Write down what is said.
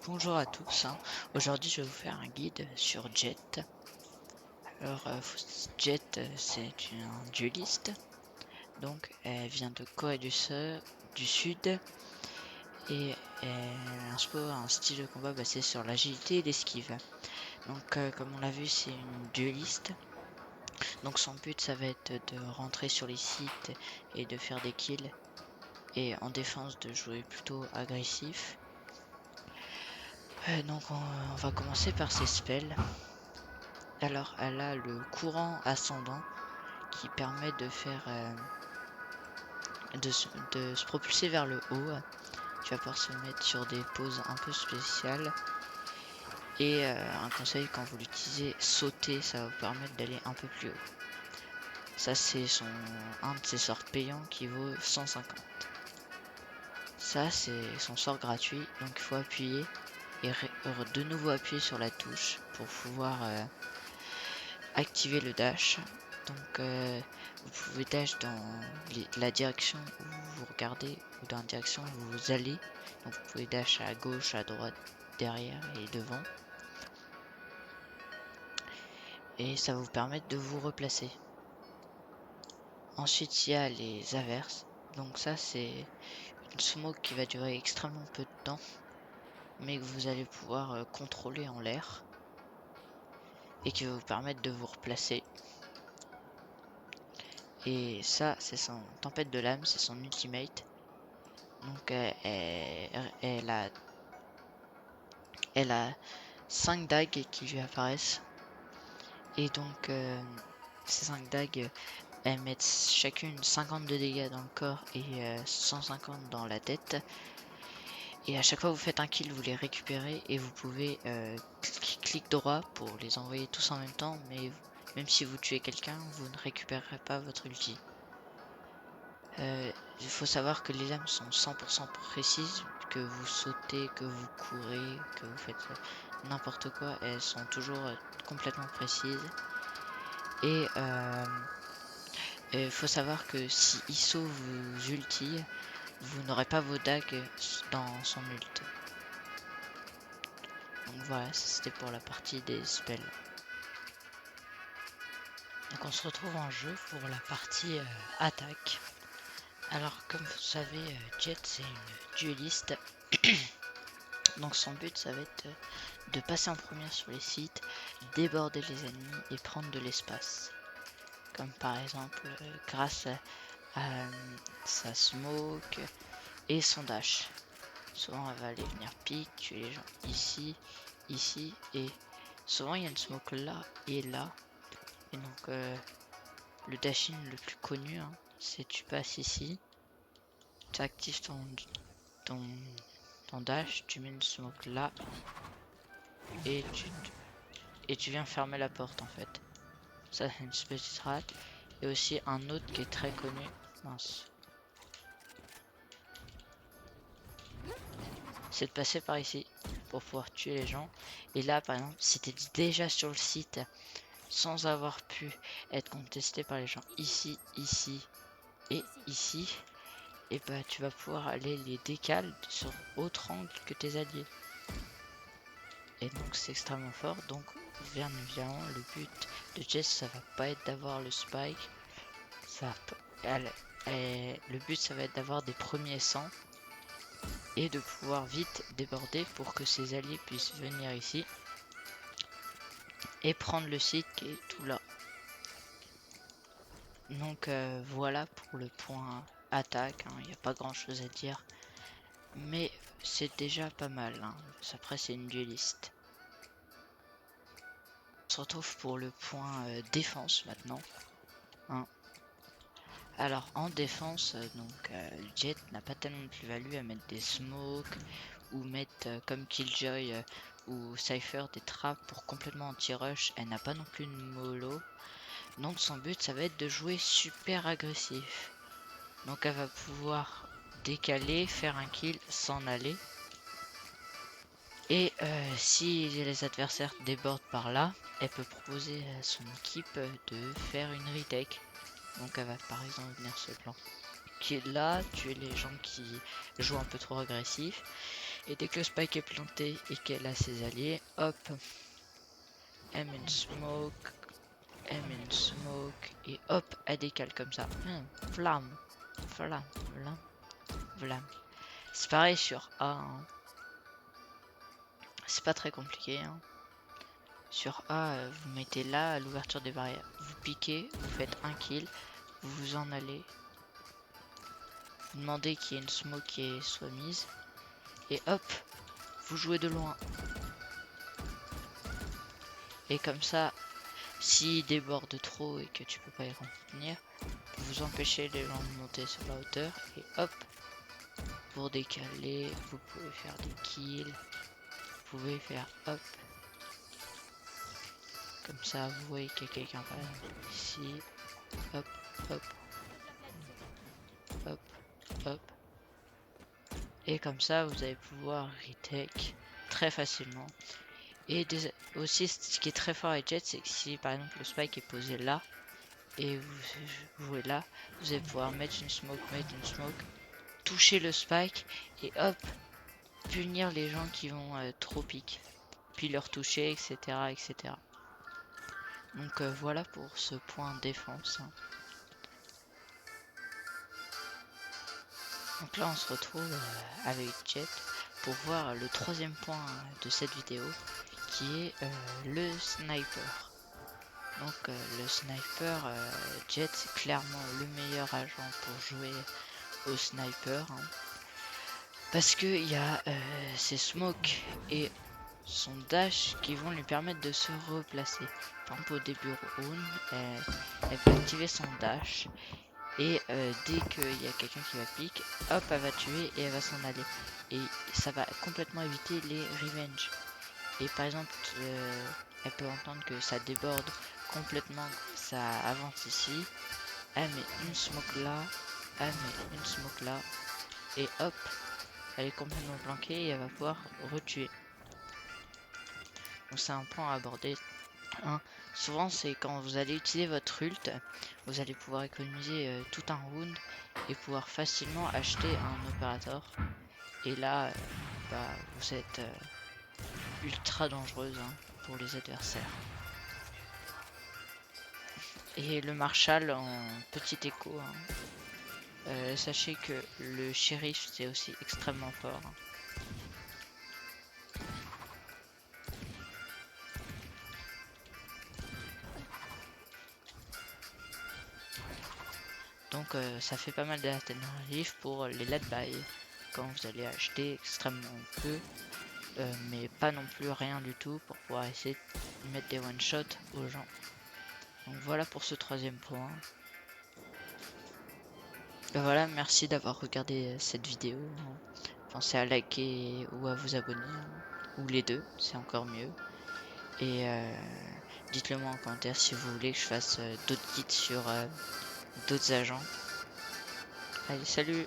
Bonjour à tous, hein. Aujourd'hui je vais vous faire un guide sur Jet. Alors Jet c'est un dueliste, donc elle vient de Corée du Sud et elle a un style de combat basé sur l'agilité et l'esquive. Donc comme on l'a vu, c'est une dueliste, donc son but ça va être de rentrer sur les sites et de faire des kills, et en défense de jouer plutôt agressif. Donc on va commencer par ses spells. Alors, elle a le courant ascendant qui permet de faire de se propulser vers le haut. Tu vas pouvoir se mettre sur des poses un peu spéciales. Et un conseil, quand vous l'utilisez, sauter, ça va vous permettre d'aller un peu plus haut. Ça, c'est un de ses sorts payants qui vaut 150. Ça, c'est son sort gratuit, donc il faut appuyer et de nouveau appuyer sur la touche pour pouvoir activer le dash. Donc vous pouvez dash dans la direction où vous regardez ou dans la direction où vous allez. Donc vous pouvez dash à gauche, à droite, derrière et devant. Et ça va vous permettre de vous replacer. Ensuite il y a les averses. Donc ça c'est une smoke qui va durer extrêmement peu de temps, mais que vous allez pouvoir contrôler en l'air. Et qui va vous permettre de vous replacer. Et ça c'est son tempête de l'âme, c'est son ultimate. Donc elle a 5 dagues qui lui apparaissent. Et donc ces 5 dagues, elles mettent chacune 50 de dégâts dans le corps et 150 dans la tête. Et à chaque fois que vous faites un kill, vous les récupérez et vous pouvez clic droit pour les envoyer tous en même temps. Mais même si vous tuez quelqu'un, vous ne récupérerez pas votre ulti. Il faut savoir que les lames sont 100% précises, que vous sautez, que vous courez, que vous faites n'importe quoi, elles sont toujours complètement précises. Et il faut savoir que si ISO vous ulti, vous n'aurez pas vos dagues dans son ult. Donc voilà, c'était pour la partie des spells. Donc on se retrouve en jeu pour la partie attaque. Alors comme vous savez, Jet c'est une dueliste. Donc son but ça va être de passer en première sur les sites, déborder les ennemis et prendre de l'espace. Comme par exemple grâce à sa smoke et son dash. Souvent elle va aller venir pique, tuer les gens ici, ici, et souvent il y a une smoke là et là. Et donc le dash-in le plus connu, hein, c'est tu passes ici, tu actives ton, ton dash, tu mets une smoke là, et tu viens fermer la porte en fait. Ça c'est une petite strat. Et aussi un autre qui est très connu. Mince. C'est de passer par ici pour pouvoir tuer les gens. Et là par exemple, si t'es déjà sur le site sans avoir pu être contesté par les gens ici, ici et ici, et bah tu vas pouvoir aller les décaler sur autre angle que tes alliés. Et donc c'est extrêmement fort. Donc bien évidemment le but de Jess ça va pas être d'avoir le spike. Ça, le but ça va être d'avoir des premiers 100 et de pouvoir vite déborder pour que ses alliés puissent venir ici et prendre le site qui est tout là. Donc voilà pour le point attaque, il n'y a pas grand chose à dire, mais c'est déjà pas mal, hein. Après c'est une dueliste. On se retrouve pour le point défense maintenant, hein. Alors en défense, Jet n'a pas tellement de plus-value à mettre des smokes ou mettre comme Killjoy ou Cypher des traps pour complètement anti-rush. Elle n'a pas non plus de mollo. Donc son but ça va être de jouer super agressif. Donc elle va pouvoir décaler, faire un kill, s'en aller. Et si les adversaires débordent par là, elle peut proposer à son équipe de faire une retake. Donc elle va par exemple venir ce plan qui est là, tuer les gens qui jouent un peu trop agressif. Et dès que le spike est planté et qu'elle a ses alliés, hop, aim in smoke, aim in smoke, et hop, elle décale comme ça. Flamme, flamme, flamme, flamme. C'est pareil sur A, hein. C'est pas très compliqué, hein. Sur A, vous mettez là à l'ouverture des barrières. Vous piquez, vous faites un kill, vous vous en allez. Vous demandez qu'il y ait une smoke qui soit mise. Et hop, vous jouez de loin. Et comme ça, s'il déborde trop et que tu peux pas y contenir, vous empêchez les gens de monter sur la hauteur. Et hop, pour décaler, vous pouvez faire des kills. Vous pouvez faire hop. Comme ça, vous voyez qu'il y a quelqu'un par exemple ici. Hop, hop, hop, hop. Et comme ça, vous allez pouvoir retake très facilement. Et aussi, ce qui est très fort avec Jet, c'est que si par exemple le spike est posé là, et vous jouez là, vous allez pouvoir mettre une smoke, toucher le spike, et hop, punir les gens qui vont trop pique. Puis leur toucher, etc. etc. Donc voilà pour ce point défense. Donc là on se retrouve avec Jet pour voir le troisième point de cette vidéo qui est le sniper. Donc le sniper, Jet c'est clairement le meilleur agent pour jouer au sniper, hein. Parce que il y a ses smokes et son dash qui vont lui permettre de se replacer. Par exemple au début round, elle va activer son dash. Et dès qu'il y a quelqu'un qui va pique, hop, elle va tuer et elle va s'en aller. Et ça va complètement éviter les revenge. Et par exemple, elle peut entendre que ça déborde complètement, ça avance ici. Elle met une smoke là, elle met une smoke là. Et hop, elle est complètement planquée et elle va pouvoir retuer. Donc c'est un point à aborder. Hein. Souvent c'est quand vous allez utiliser votre ult, vous allez pouvoir économiser tout un round et pouvoir facilement acheter un opérateur. Et là, bah, vous êtes ultra dangereuse, hein, pour les adversaires. Et le Marshall en petit écho, hein. Sachez que le shérif c'est aussi extrêmement fort, hein. Donc ça fait pas mal d'alternatives pour les late buy quand vous allez acheter extrêmement peu, mais pas non plus rien du tout pour pouvoir essayer de mettre des one shot aux gens. Donc voilà pour ce troisième point. Voilà, merci d'avoir regardé cette vidéo. Pensez à liker ou à vous abonner, hein, ou les deux, c'est encore mieux. Et dites-le moi en commentaire si vous voulez que je fasse d'autres guides sur d'autres agents. Allez, salut!